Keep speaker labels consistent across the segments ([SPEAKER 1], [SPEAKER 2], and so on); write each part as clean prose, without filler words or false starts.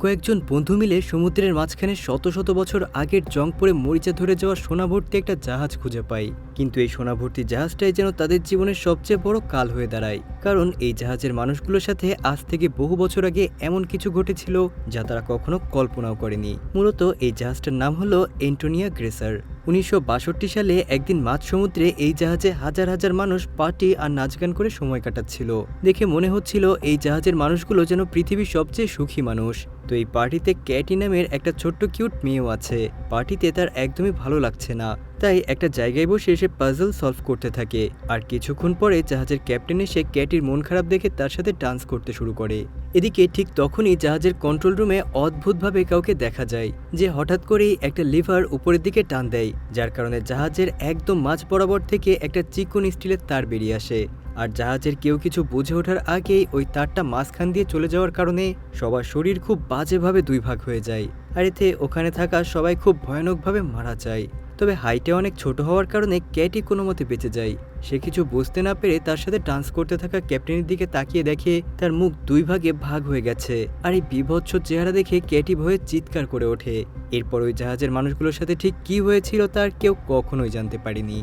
[SPEAKER 1] কয়েকজন বন্ধু মিলে সমুদ্রের মাঝখানে শত শত বছর আগের জং পড়ে মরিচা ধরে যাওয়া সোনা ভর্তি একটা জাহাজ খুঁজে পায়। কিন্তু এই সোনা ভর্তি জাহাজটাই যেন তাদের জীবনের সবচেয়ে বড় কাল হয়ে দাঁড়ায়, কারণ এই জাহাজের মানুষগুলোর সাথে আজ থেকে বহু বছর আগে এমন কিছু ঘটেছিল যা তারা কখনো কল্পনাও করেনি। মূলত এই জাহাজটার নাম হলো অ্যান্টোনিয়া গ্রেসার। 1962 সালে একদিন মাঝ সমুদ্রে এই জাহাজে হাজার হাজার মানুষ পার্টি আর নাচ গান করে সময় কাটাচ্ছিল। দেখে মনে হচ্ছিল এই জাহাজের মানুষগুলো যেন পৃথিবীর সবচেয়ে সুখী মানুষ। তো এই পার্টিতে ক্যাটি নামের একটা ছোট্ট কিউট মেয়েও আছে। পার্টিতে তার একদমই ভালো লাগছে না, তাই একটা জায়গায় বসে এসে পাজল সলভ করতে থাকে। আর কিছুক্ষণ পরে জাহাজের ক্যাপ্টেন এসে ক্যাটির মন খারাপ দেখে তার সাথে ডান্স করতে শুরু করে। এদিকে ঠিক তখনই জাহাজের কন্ট্রোল রুমে অদ্ভুতভাবে কাউকে দেখা যায় যে হঠাৎ করেই একটা লিভার উপরের দিকে টান দেয়, যার কারণে জাহাজের একদম মাঝ বরাবর থেকে একটা চিকন স্টিলের তার বেরিয়ে আসে। আর জাহাজের কেউ কিছু বুঝে ওঠার আগেই ওই তারটা মাঝখান দিয়ে চলে যাওয়ার কারণে সবার শরীর খুব বাজেভাবে দুই ভাগ হয়ে যায়। আর এতে ওখানে থাকা সবাই খুব ভয়ানকভাবে মারা যায়। তবে হাইটে অনেক ছোট হওয়ার কারণে ক্যাটি কোনো মতে বেঁচে যায়। সে কিছু বুঝতে না পেরে তার সাথে ডান্স করতে থাকা ক্যাপ্টেনের দিকে তাকিয়ে দেখে তার মুখ দুই ভাগে ভাগ হয়ে গেছে। আর এই বীভৎস চেহারা দেখে ক্যাটি ভয়ে চিৎকার করে ওঠে। এরপর ওই জাহাজের মানুষগুলোর সাথে ঠিক কী হয়েছিল তার কেউ কখনোই জানতে পারেনি।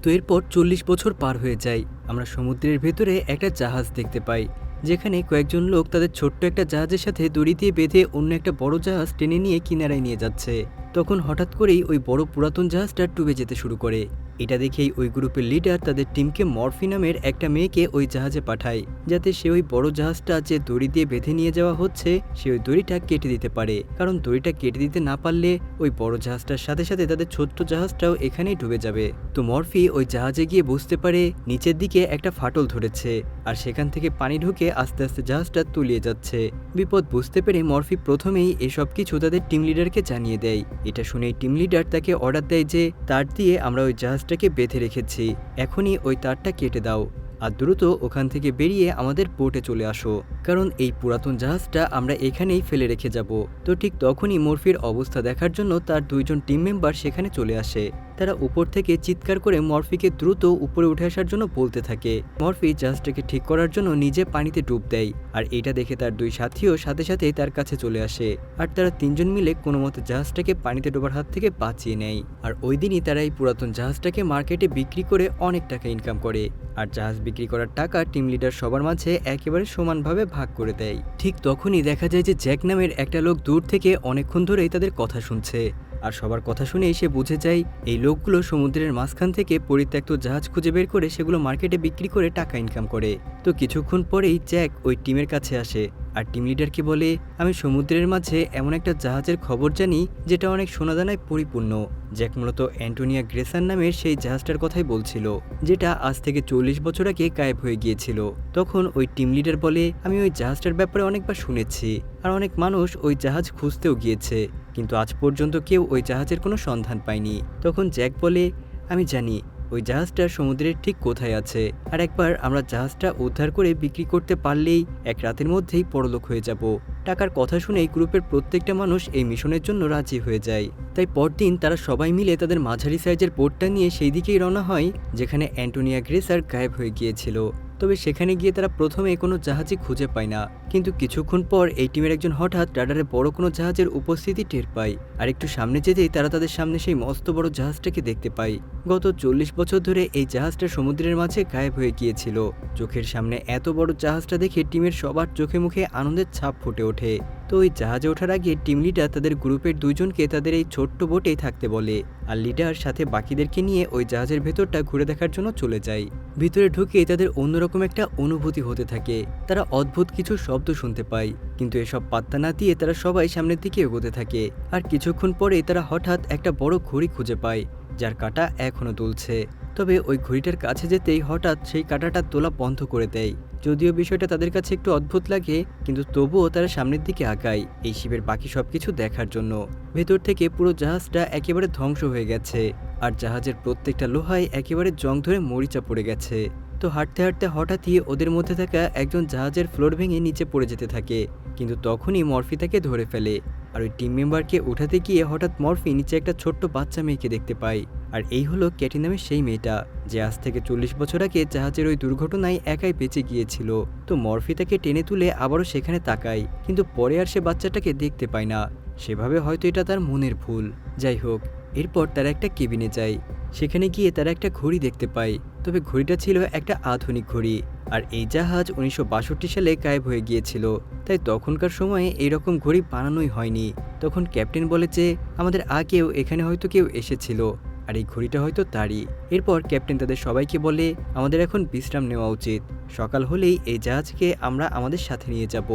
[SPEAKER 1] তো এরপর 40 বছর পার হয়ে যায়। আমরা সমুদ্রের ভেতরে একটা জাহাজ দেখতে পাই, যেখানে কয়েকজন লোক তাদের ছোট্ট একটা জাহাজের সাথে দড়ি দিয়ে বেঁধে অন্য একটা বড় জাহাজ টেনে নিয়ে কিনারায় নিয়ে যাচ্ছে। তখন হঠাৎ করেই ওই বড় পুরাতন জাহাজটা ডুবে যেতে শুরু করে। এটা দেখেই ওই গ্রুপের লিডার তাদের টিমকে মরফি নামের একটা মেয়েকে ওই জাহাজে পাঠায়, যাতে সে ওই বড় জাহাজটা যে দড়ি দিয়ে বেঁধে নিয়ে যাওয়া হচ্ছে সে ওই দড়িটা কেটে দিতে পারে, কারণ দড়িটা কেটে দিতে না পারলে ওই বড় জাহাজটার সাথে সাথে তাদের ছোট্ট জাহাজটাও এখানেই ডুবে যাবে। তো মরফি ওই জাহাজে গিয়ে বুঝতে পারে নিচের দিকে একটা ফাটল ধরেছে, আর সেখান থেকে পানি ঢুকে আস্তে আস্তে জাহাজটা তলিয়ে যাচ্ছে। বিপদ বুঝতে পেরে মরফি প্রথমেই এসব কিছু তাদের টিম লিডারকে জানিয়ে দেয়। এটা শুনেই টিম লিডার তাকে অর্ডার দেয় যে তার দিয়ে আমরা ওই জাহাজটাকে বেঁধে রেখেছি, এখনই ওই তারটা কেটে দাও আর দ্রুত ওখান থেকে বেরিয়ে আমাদের বোটে চলে আসো, কারণ এই পুরাতন জাহাজটা আমরা এখানেই ফেলে রেখে যাব। তো ঠিক তখনই মরফির অবস্থা দেখার জন্য তার দুইজন টিম মেম্বার সেখানে চলে আসে। তারা উপর থেকে চিৎকার করে মরফিকে দ্রুত উপরে উঠে আসার জন্য বলতে থাকে। মরফি জাহাজটাকে ঠিক করার জন্য নিজে পানিতে ডুব দেয়, আর এটা দেখে তার দুই সাথীও সাথে সাথে তার কাছে চলে আসে। আর তারা তিনজন মিলে কোনো মতে জাহাজটাকে পানিতে ডোবার হাত থেকে বাঁচিয়ে নেয়। আর ওই দিনই তারা এই পুরাতন জাহাজটাকে মার্কেটে বিক্রি করে অনেক টাকা ইনকাম করে। আর জাহাজ বিক্রি করার টাকা টিম লিডার সবার মাঝে একেবারে সমানভাবে ভাগ করে দেয়। ঠিক তখনই দেখা যায় যে জ্যাক নামের একটা লোক দূর থেকে অনেকক্ষণ ধরেই তাদের কথা শুনছে। আর সবার কথা শুনেই সে বুঝে যায় এই লোকগুলো সমুদ্রের মাঝখান থেকে পরিত্যক্ত জাহাজ খুঁজে বের করে সেগুলো মার্কেটে বিক্রি করে টাকা ইনকাম করে। তো কিছুক্ষণ পরেই জ্যাক ওই টিমের কাছে আসে আর টিম লিডারকে বলে, আমি সমুদ্রের মাঝে এমন একটা জাহাজের খবর জানি যেটা অনেক সোনাদানায় পরিপূর্ণ। জ্যাক মূলত অ্যান্টোনিয়া গ্রেসার নামের সেই জাহাজটার কথাই বলছিল, যেটা আজ থেকে 40 বছর আগে গায়েব হয়ে গিয়েছিল। তখন ওই টিম লিডার বলে, আমি ওই জাহাজটার ব্যাপারে অনেকবার শুনেছি আর অনেক মানুষ ওই জাহাজ খুঁজতেও গিয়েছে, কিন্তু আজ পর্যন্ত কেউ ওই জাহাজের কোনো সন্ধান পায়নি। তখন জ্যাক বলে, আমি জানি ওই জাহাজটা সমুদ্রের ঠিক কোথায় আছে, আর একবার আমরা জাহাজটা উদ্ধার করে বিক্রি করতে পারলেই এক রাতের মধ্যেই পরলোক হয়ে যাব। টাকার কথা শুনেই গ্রুপের প্রত্যেকটা মানুষ এই মিশনের জন্য রাজি হয়ে যায়। তাই পরদিন তারা সবাই মিলে তাদের মাঝারি সাইজের বোটটা নিয়ে সেই দিকেই রওনা হয় যেখানে অ্যান্টোনিয়া গ্রেসার গায়েব হয়ে গিয়েছিল। তবে সেখানে গিয়ে তারা প্রথমে কোনো জাহাজই খুঁজে পায় না, কিন্তু কিছুক্ষণ পর এই টিমের একজন হঠাৎ রাডারে বড় কোনো জাহাজের উপস্থিতি টের পায়। আর একটু সামনে যেতেই তারা তাদের সামনে সেই মস্ত বড় জাহাজটাকে দেখতে পায়। গত 40 বছর ধরে এই জাহাজটা সমুদ্রের মাঝে গায়েব হয়ে গিয়েছিল। চোখের সামনে এত বড় জাহাজটা দেখে টিমের সবার চোখে মুখে আনন্দের ছাপ ফুটে ওঠে। তো ওই জাহাজে ওঠার আগে টিম লিডার তাদের গ্রুপের দুইজনকে তাদের এই ছোট্ট বোটেই থাকতে বলে, আর লিডার সাথে বাকিদেরকে নিয়ে ওই জাহাজের ভেতরটা ঘুরে দেখার জন্য চলে যায়। ভিতরে ঢুকে তাদের অন্যরকম একটা অনুভূতি হতে থাকে। তারা অদ্ভুত কিছু শব্দ শুনতে পায়, কিন্তু এসব পাত্তা না দিয়ে তারা সবাই সামনের দিকে এগোতে থাকে। আর কিছুক্ষণ পরে তারা হঠাৎ একটা বড় ঘড়ি খুঁজে পায়, যার কাঁটা এখনো দুলছে। তবে ওই ঘড়িটার কাছে যেতেই হঠাৎ সেই কাঁটাটা তোলা বন্ধ করে দেয়। যদিও বিষয়টা তাদের কাছে একটু অদ্ভুত লাগে, কিন্তু তবুও তারা সামনের দিকে আগায় এই শিবের বাকি সবকিছু দেখার জন্য। ভেতর থেকে পুরো জাহাজটা একেবারে ধ্বংস হয়ে গেছে, আর জাহাজের প্রত্যেকটা লোহায় একেবারে জং ধরে মরিচা পড়ে গেছে। তো হাঁটতে হাঁটতে হঠাৎই ওদের মধ্যে থাকা একজন জাহাজের ফ্লোর ভেঙে নিচে পড়ে যেতে থাকে, কিন্তু তখনই মরফি তাকে ধরে ফেলে। আর ওই টিম মেম্বারকে উঠাতে গিয়ে হঠাৎ মরফি নিচে একটা ছোট্ট বাচ্চা মেয়েকে দেখতে পায়। আর এই হলো ক্যাটি নামের সেই মেয়েটা যে আজ থেকে 40 বছর আগে জাহাজের ওই দুর্ঘটনায় একাই বেঁচে গিয়েছিল। তো মরফি তাকে টেনে তুলে আবারও সেখানে তাকায়, কিন্তু পরে আর সে বাচ্চাটাকে দেখতে পায় না। সেভাবে হয়তো এটা তার মনের ভুল। যাই হোক, এরপর তারা একটা কেবিনে যায়। সেখানে গিয়ে তারা একটা ঘড়ি দেখতে পায়, তবে ঘড়িটা ছিল একটা আধুনিক ঘড়ি। আর এই জাহাজ 1962 সালে গায়েব হয়ে গিয়েছিল, তাই তখনকার সময়ে এইরকম ঘড়ি বানানোই হয়নি। তখন ক্যাপ্টেন বলে যে আমাদের আগেও এখানে হয়তো কেউ এসেছিল, আর এই ঘড়িটা হয়তো তারই। এরপর ক্যাপ্টেন তাদের সবাইকে বলে আমাদের এখন বিশ্রাম নেওয়া উচিত, সকাল হলেই এই জাহাজকে আমরা আমাদের সাথে নিয়ে যাব।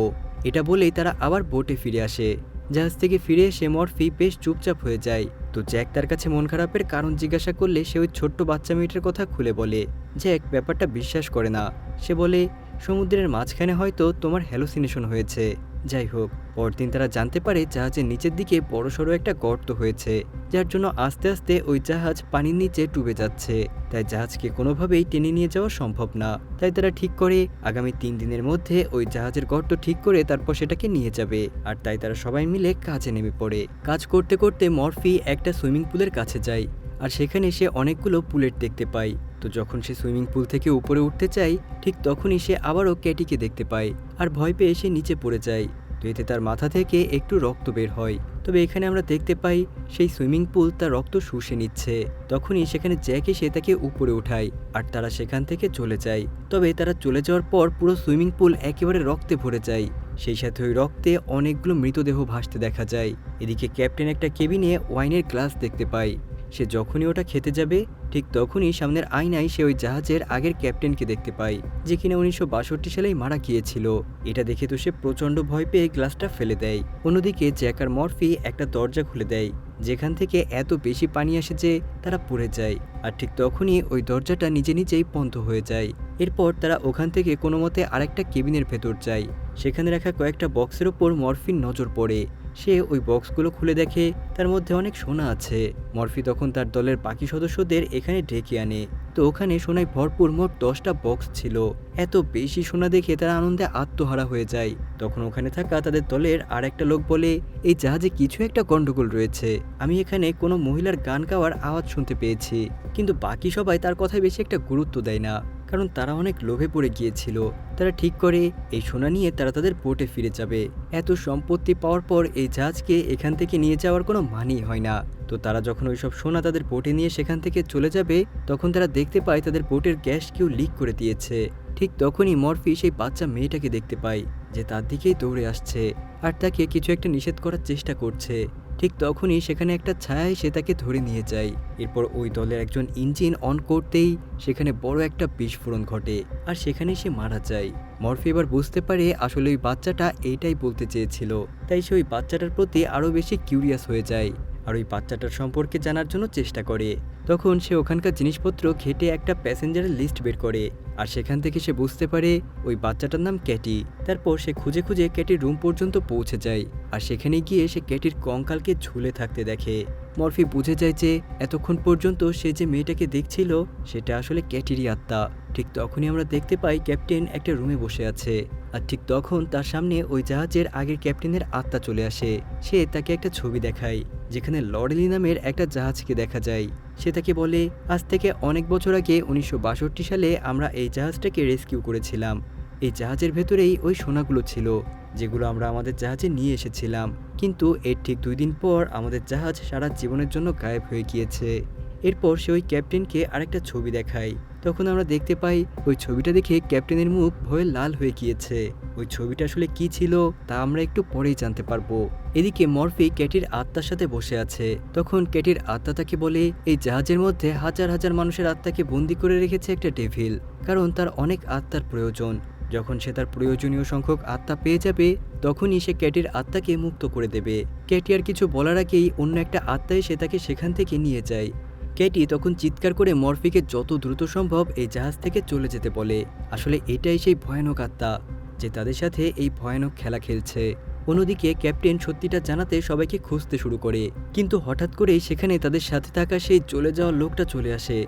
[SPEAKER 1] এটা বলেই তারা আবার বোটে ফিরে আসে। জাহাজ থেকে ফিরে এসে মরফি বেশ চুপচাপ হয়ে যায়। তো জ্যাক তার কাছে মন খারাপের কারণ জিজ্ঞাসা করলে সে ওই ছোট্ট বাচ্চা মেয়েটার কথা খুলে বলে। জ্যাক ব্যাপারটা বিশ্বাস করে না। সে বলে সমুদ্রের মাঝখানে হয়তো তোমার হ্যালুসিনেশন হয়েছে। যাই হোক, পরদিন তারা জানতে পারে জাহাজের নিচের দিকে বড়সড় একটা গর্ত হয়েছে, যার জন্য আস্তে আস্তে ওই জাহাজ পানির নিচে ডুবে যাচ্ছে। তাই জাহাজকে কোনোভাবেই টেনে নিয়ে যাওয়া সম্ভব না। তাই তারা ঠিক করে আগামী 3 দিনের মধ্যে ওই জাহাজের গর্ত ঠিক করে তারপর সেটাকে নিয়ে যাবে। আর তাই তারা সবাই মিলে কাজে নেমে পড়ে। কাজ করতে করতে মরফি একটা সুইমিং পুলের কাছে যায়, আর সেখানে সে অনেকগুলো পুলেট দেখতে পায়। তো যখন সে সুইমিং পুল থেকে উপরে উঠতে চায়, ঠিক তখনই সে আবারও ক্যাটিকে দেখতে পায়, আর ভয় পেয়ে সে নিচে পড়ে যায়। তো এতে তার মাথা থেকে একটু রক্ত বের হয়। তবে এখানে আমরা দেখতে পাই সেই সুইমিং পুল তার রক্ত শুষে নিচ্ছে। তখনই সেখানে জ্যাক এসে তাকে উপরে উঠায়, আর তারা সেখান থেকে চলে যায়। তবে তারা চলে যাওয়ার পর পুরো সুইমিং পুল একেবারে রক্তে ভরে যায়। সেই সাথে ওই রক্তে অনেকগুলো মৃতদেহ ভাসতে দেখা যায়। এদিকে ক্যাপ্টেন একটা কেবিনে ওয়াইনের গ্লাস দেখতে পায়। সে যখনই ওটা খেতে যাবে, ঠিক তখনই সামনের আয়নায় সে ওই জাহাজের আগের ক্যাপ্টেনকে দেখতে পায়, যে কিনা 1962 সালেই মারা গিয়েছিল। এটা দেখে তো সে প্রচণ্ড ভয় পেয়ে গ্লাসটা ফেলে দেয়। অন্যদিকে জ্যাক আর মরফি একটা দরজা খুলে দেয়, যেখান থেকে এত বেশি পানি আসে যে তারা পড়ে যায়। আর ঠিক তখনই ওই দরজাটা নিজে নিজেই বন্ধ হয়ে যায়। এরপর তারা ওখান থেকে কোনো মতে আরেকটা কেবিনের ভেতর যায়। সেখানে রাখা কয়েকটা বক্সের ওপর মরফির নজর পড়ে। সে ওই বক্সগুলো খুলে দেখে তার মধ্যে অনেক সোনা আছে। মরফি তখন তার দলের বাকি সদস্যদের এখানে ডেকে আনে। তো ওখানে সোনায় ভরপুর মোট 10টা বক্স ছিল। এত বেশি সোনা দেখে তারা আনন্দে আত্মহারা হয়ে যায়। তখন ওখানে থাকা তাদের দলের আর একটা লোক বলে এই জাহাজে কিছু একটা গন্ডগোল রয়েছে। আমি এখানে কোনো মহিলার গান গাওয়ার আওয়াজ শুনতে পেয়েছি। কিন্তু বাকি সবাই তার কথায় বেশি একটা গুরুত্ব দেয় না, কারণ তারা অনেক লোভে পড়ে গিয়েছিল। তারা ঠিক করে এই সোনা নিয়ে তারা তাদের বোটে ফিরে যাবে। এত সম্পত্তি পাওয়ার পর এই জাহাজকে এখান থেকে নিয়ে যাওয়ার কোনো মানেই হয় না। তো তারা যখন ওইসব সোনা তাদের বোটে নিয়ে সেখান থেকে চলে যাবে, তখন তারা দেখতে পায় তাদের বোটের গ্যাস কেউ লিক করে দিয়েছে। ঠিক তখনই মরফি সেই বাচ্চা মেয়েটাকে দেখতে পায়, যে তার দিকেই দৌড়ে আসছে আর তাকে কিছু একটা নিষেধ করার চেষ্টা করছে। ঠিক তখনই সেখানে একটা ছায়া এসে তাকে ধরে নিয়ে যায়। এরপর ওই দলের একজন ইঞ্জিন অন করতেই সেখানে বড় একটা বিস্ফোরণ ঘটে, আর সেখানে সে মারা যায়। মরফি এবার বুঝতে পারে আসলে ওই বাচ্চাটা এইটাই বলতে চেয়েছিল। তাই সে ওই বাচ্চাটার প্রতি আরও বেশি কিউরিয়াস হয়ে যায়, আর ওই বাচ্চাটার সম্পর্কে জানার জন্য চেষ্টা করে। তখন সে ওখানকার জিনিসপত্র ঘেটে একটা প্যাসেঞ্জারের লিস্ট বের করে, আর সেখান থেকে সে বুঝতে পারে ওই বাচ্চাটার নাম ক্যাটি। তারপর সে খুঁজে খুঁজে ক্যাটির রুম পর্যন্ত পৌঁছে যায়, আর সেখানে গিয়ে সে ক্যাটির কঙ্কালকে ঝুলে থাকতে দেখে। মরফি বুঝে যায় যে এতক্ষণ পর্যন্ত সে যে মেয়েটাকে দেখছিল সেটা আসলে ক্যাটিরই আত্মা। ঠিক তখনই আমরা দেখতে পাই ক্যাপ্টেন একটা রুমে বসে আছে, আর ঠিক তখন তার সামনে ওই জাহাজের আগের ক্যাপ্টেনের আত্মা চলে আসে। সে তাকে একটা ছবি দেখায়, যেখানে লরেলি নামের একটা জাহাজকে দেখা যায়। সে তাকে বলে আজ থেকে অনেক বছর আগে 1962 সালে আমরা এই জাহাজটাকে রেস্কিউ করেছিলাম। এই জাহাজের ভেতরেই ওই সোনাগুলো ছিল, যেগুলো আমরা আমাদের জাহাজে নিয়ে এসেছিলাম। কিন্তু এর ঠিক 2 দিন পর আমাদের জাহাজ সারা জীবনের জন্য গায়েব হয়ে গিয়েছে। এরপর সে ওই ক্যাপ্টেনকে আরেকটা ছবি দেখায়। তখন আমরা দেখতে পাই ওই ছবিটা দেখে ক্যাপ্টেনের মুখ ভয়ে লাল হয়ে গিয়েছে। ওই ছবিটা আসলে কি ছিল তা আমরা একটু পরেই জানতে পারবো। এদিকে মরফি ক্যাটির আত্মার সাথে বসে আছে। তখন ক্যাটির আত্মা তাকে বলে এই জাহাজের মধ্যে হাজার হাজার মানুষের আত্মাকে বন্দি করে রেখেছে একটা ডেভিল, কারণ তার অনেক আত্মার প্রয়োজন। যখন সে তার প্রয়োজনীয় সংখ্যক আত্মা পেয়ে যাবে, তখনই সে ক্যাটির আত্মাকে মুক্ত করে দেবে। ক্যাটি আর কিছু বলার আগেই অন্য একটা আত্মা এসে তাকে সেখান থেকে নিয়ে যায়। ক্যাটি তখন চিৎকার করে মরফিকে যত দ্রুত সম্ভব এই জাহাজ থেকে চলে যেতে বলে। আসলে এটাই সেই ভয়ানক আত্মা যে তাদের সাথে এই ভয়ানক খেলা খেলছে। অন্যদিকে ক্যাপ্টেন সত্যিটা জানাতে সবাইকে খুঁজতে শুরু করে, কিন্তু হঠাৎ করেই সেখানে তাদের সাথে থাকা সেই চলে যাওয়া লোকটা চলে আসে,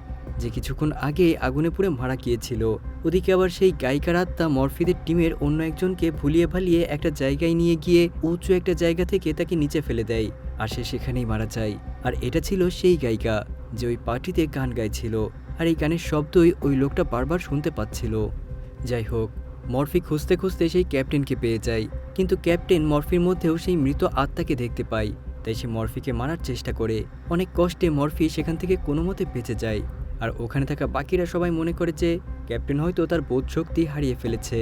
[SPEAKER 1] যে কিছুক্ষণ আগে আগুনে পুড়ে মারা গিয়েছিল। ওদিকে আবার সেই গায়িকার আত্মা মরফিদের টিমের অন্য একজনকে ভুলিয়ে ভালিয়ে একটা জায়গায় নিয়ে গিয়ে উঁচু একটা জায়গা থেকে তাকে নিচে ফেলে দেয়, আর সে সেখানেই মারা যায়। আর এটা ছিল সেই গায়িকা যে ওই পার্টিতে গান গাইছিল, আর এই গানের শব্দই ওই লোকটা বারবার শুনতে পাচ্ছিল। যাই হোক, মরফি খুঁজতে খুঁজতে সেই ক্যাপ্টেনকে পেয়ে যায়, কিন্তু ক্যাপ্টেন মরফির মধ্যেও সেই মৃত আত্মাকে দেখতে পায়, তাই সে মরফিকে মারার চেষ্টা করে। অনেক কষ্টে মরফি সেখান থেকে কোনো মতে বেঁচে যায়। আর ওখানে থাকা বাকিরা সবাই মনে করে যে ক্যাপ্টেন হয়তো তার বোধ শক্তি হারিয়ে ফেলেছে,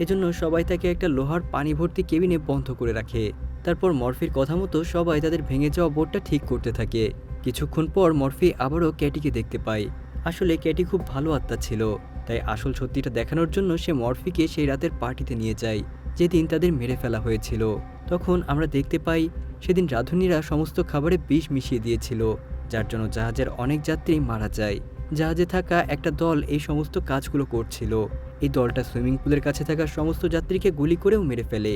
[SPEAKER 1] এজন্য সবাই তাকে একটা লোহার পানি ভর্তি কেবিনে বন্ধ করে রাখে। তারপর মরফির কথা মতো সবাই তাদের ভেঙে যাওয়া বোটটা ঠিক করতে থাকে। কিছুক্ষণ পর মরফি আবারও ক্যাটিকে দেখতে পায়। আসলে ক্যাটি খুব ভালো আত্মা ছিল, তাই আসল সত্যিটা দেখানোর জন্য সে মরফিকে সেই রাতের পার্টিতে নিয়ে যায় যেদিন তাদের মেরে ফেলা হয়েছিল। তখন আমরা দেখতে পাই সেদিন রাঁধুনিরা সমস্ত খাবারে বিষ মিশিয়ে দিয়েছিল, যার জন্য জাহাজের অনেক যাত্রী মারা যায়। জাহাজে থাকা একটা দল এই সমস্ত কাজগুলো করছিল। এই দলটা সুইমিং পুলের কাছে থাকা সমস্ত যাত্রীকে গুলি করেও মেরে ফেলে।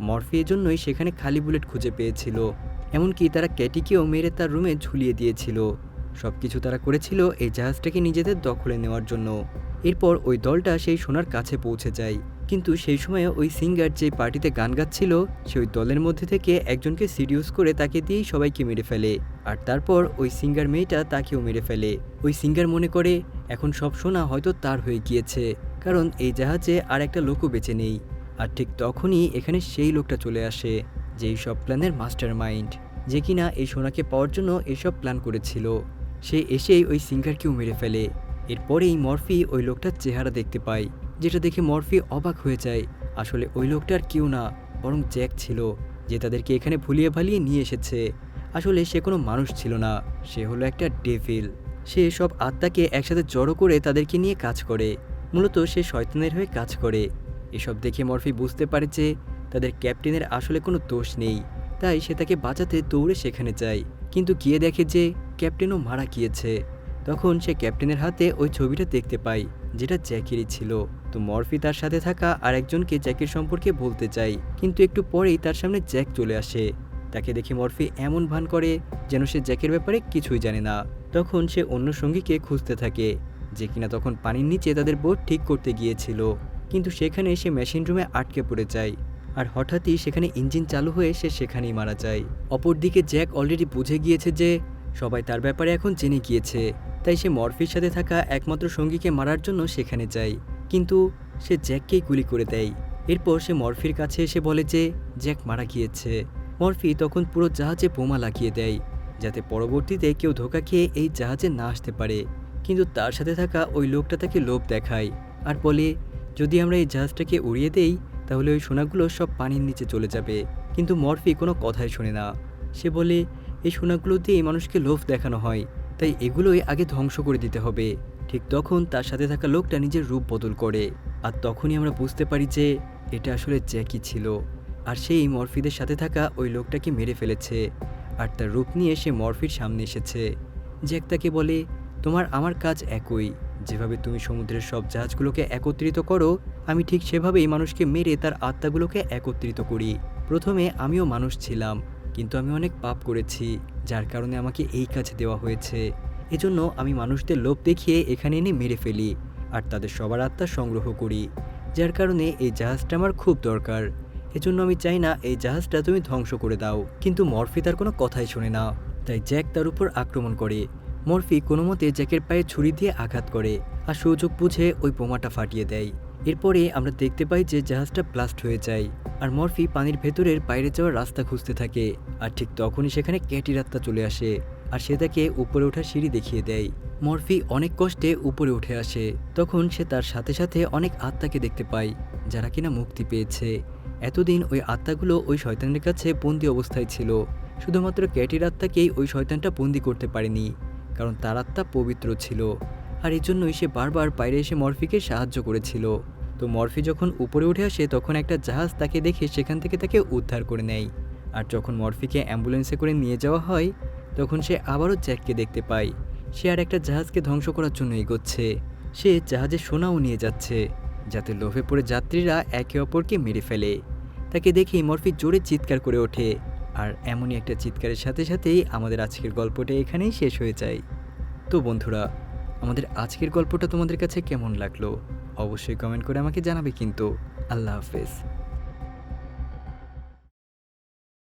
[SPEAKER 1] মরফি এজন্যই সেখানে খালি বুলেট খুঁজে পেয়েছিল। এমনকি তারা ক্যাটিকেও মেরে তার রুমে ঝুলিয়ে দিয়েছিল। সবকিছু তারা করেছিল এই জাহাজটাকে নিজেদের দখলে নেওয়ার জন্য। এরপর ওই দলটা সেই সোনার কাছে পৌঁছে যায়, কিন্তু সেই সময়ে ওই সিঙ্গার যে পার্টিতে গান গাচ্ছিল সে ওই দলের মধ্যে থেকে একজনকে সিডিউস করে তাকে দিয়েই সবাইকে মেরে ফেলে। আর তারপর ওই সিঙ্গার মেয়েটা তাকেও মেরে ফেলে। ওই সিঙ্গার মনে করে এখন সব সোনা হয়তো তার হয়ে গিয়েছে, কারণ এই জাহাজে আর একটা লোকও বেঁচে নেই। আর ঠিক তখনই এখানে সেই লোকটা চলে আসে যে এই সব প্ল্যানের মাস্টার মাইন্ড, যে কিনা এই সোনাকে পাওয়ার জন্য এসব প্ল্যান করেছিল। সে এসেই ওই সিঙ্গারকেও মেরে ফেলে। এরপরেই মরফি ওই লোকটার চেহারা দেখতে পায়, যেটা দেখে মরফি অবাক হয়ে যায়। আসলে ওই লোকটার কেউ না, বরং জ্যাক ছিল, যে তাদেরকে এখানে ভুলিয়ে ভালিয়ে নিয়ে এসেছে। আসলে সে কোনো মানুষ ছিল না, সে হলো একটা ডেভিল। সে সব আত্মাকে একসাথে জড়ো করে তাদেরকে নিয়ে কাজ করে। মূলত সে শয়তানের হয়ে কাজ করে। এসব দেখে মরফি বুঝতে পারে যে তাদের ক্যাপ্টেনের আসলে কোনো দোষ নেই, তাই সে তাকে বাঁচাতে দৌড়ে সেখানে যায়। কিন্তু গিয়ে দেখে যে ক্যাপ্টেনও মারা গিয়েছে। তখন সে ক্যাপ্টেনের হাতে ওই ছবিটা দেখতে পায়, যেটা জ্যাকেরই ছিল। তো মরফি তার সাথে থাকা আর একজনকে জ্যাকের সম্পর্কে বলতে চায়, কিন্তু একটু পরেই তার সামনে জ্যাক চলে আসে। তাকে দেখে মরফি এমন ভান করে যেন সে জ্যাকের ব্যাপারে কিছুই জানে না। তখন সে অন্য সঙ্গীকে খুঁজতে থাকে, যে কিনা তখন পানির নিচে তাদের বোট ঠিক করতে গিয়েছিল। কিন্তু সেখানে সে মেশিন রুমে আটকে পড়ে যায়, আর হঠাৎই সেখানে ইঞ্জিন চালু হয়ে সে সেখানেই মারা যায়। অপরদিকে জ্যাক অলরেডি বুঝে গিয়েছে যে সবাই তার ব্যাপারে এখন জেনে গিয়েছে, তাই সে মরফির সাথে থাকা একমাত্র সঙ্গীকে মারার জন্য সেখানে যায়, কিন্তু সে জ্যাককেই গুলি করে দেয়। এরপর সে মরফির কাছে এসে বলে যে জ্যাক মারা গিয়েছে। মরফি তখন পুরো জাহাজে বোমা লাগিয়ে দেয়, যাতে পরবর্তীতে কেউ ধোঁকা খেয়ে এই জাহাজে না আসতে পারে। কিন্তু তার সাথে থাকা ওই লোকটা তাকে লোভ দেখায় আর বলে, যদি আমরা এই জাহাজটাকে উড়িয়ে দেই তাহলে ওই সোনাগুলো সব পানির নিচে চলে যাবে। কিন্তু মরফি কোনো কথাই শোনে না। সে বলে, এই সোনাগুলো দিয়ে মানুষকে লোভ দেখানো হয়, তাই এগুলোই আগে ধ্বংস করে দিতে হবে। ঠিক তখন তার সাথে থাকা লোকটা নিজের রূপ বদল করে, আর তখনই আমরা বুঝতে পারি যে এটা আসলে জ্যাকি ছিল, আর সেই মরফিদের সাথে থাকা ওই লোকটাকে মেরে ফেলেছে। আর তার রূপ নিয়ে সে মরফির সামনে এসেছে। জ্যাক তাকে বলে, তোমার আমার কাজ একই, যেভাবে তুমি সমুদ্রের সব জাহাজগুলোকে একত্রিত করো, আমি ঠিক সেভাবেই মানুষকে মেরে তার আত্মাগুলোকে একত্রিত করি। প্রথমে আমিও মানুষ ছিলাম, কিন্তু আমি অনেক পাপ করেছি, যার কারণে আমাকে এই কাজ দেওয়া হয়েছে। এজন্য আমি মানুষদের লোভ দেখিয়ে এখানে এনে মেরে ফেলি, আর তাদের সবার আত্মা সংগ্রহ করি, যার কারণে এই জাহাজটা আমার খুব দরকার। এজন্য আমি চাই না এই জাহাজটা তুমি ধ্বংস করে দাও। কিন্তু মরফি তার কোনো কথাই শোনে না, তাই জ্যাক তার উপর আক্রমণ করে। মরফি কোনো মতে জ্যাকের পায়ে ছুরি দিয়ে আঘাত করে, আর সুযোগ বুঝে ওই বোমাটা ফাটিয়ে দেয়। এরপরে আমরা দেখতে পাই যে জাহাজটা ব্লাস্ট হয়ে যায়, আর মরফি পানির ভেতরের বাইরে যাওয়ার রাস্তা খুঁজতে থাকে। আর ঠিক তখনই সেখানে ক্যাটির আত্মা চলে আসে, আর সে তাকে উপরে ওঠার সিঁড়ি দেখিয়ে দেয়। মরফি অনেক কষ্টে উপরে উঠে আসে। তখন সে তার সাথে সাথে অনেক আত্মাকে দেখতে পায়, যারা কিনা মুক্তি পেয়েছে। এতদিন ওই আত্মাগুলো ওই শয়তানের কাছে বন্দি অবস্থায় ছিল। শুধুমাত্র ক্যাটির আত্মাকেই ওই শয়তানটা বন্দি করতে পারেনি, কারণ তার আত্মা পবিত্র ছিল। আর এই জন্যই সে বারবার বাইরে এসে মরফিকে সাহায্য করেছিল। তো মরফি যখন উপরে উঠে আসে তখন একটা জাহাজ তাকে দেখে সেখান থেকে তাকে উদ্ধার করে নেয়। আর যখন মরফিকে অ্যাম্বুলেন্সে করে নিয়ে যাওয়া হয় তখন সে আবারও জ্যাককে দেখতে পায়। সে আর একটা জাহাজকে ধ্বংস করার জন্য এগোচ্ছে। সে জাহাজে সোনাও নিয়ে যাচ্ছে, যাতে লোভে পড়ে যাত্রীরা একে অপরকে মেরে ফেলে। তাকে দেখেই মরফি জোরে চিৎকার করে ওঠে, আর এমনই একটা চিৎকারের সাথে সাথেই আমাদের আজকের গল্পটা এখানেই শেষ হয়ে যায়। তো বন্ধুরা, আমাদের আজকের গল্পটা তোমাদের কাছে কেমন লাগলো অবশ্যই কমেন্ট করে আমাকে জানাবে কিন্তু। আল্লাহ হাফেজ।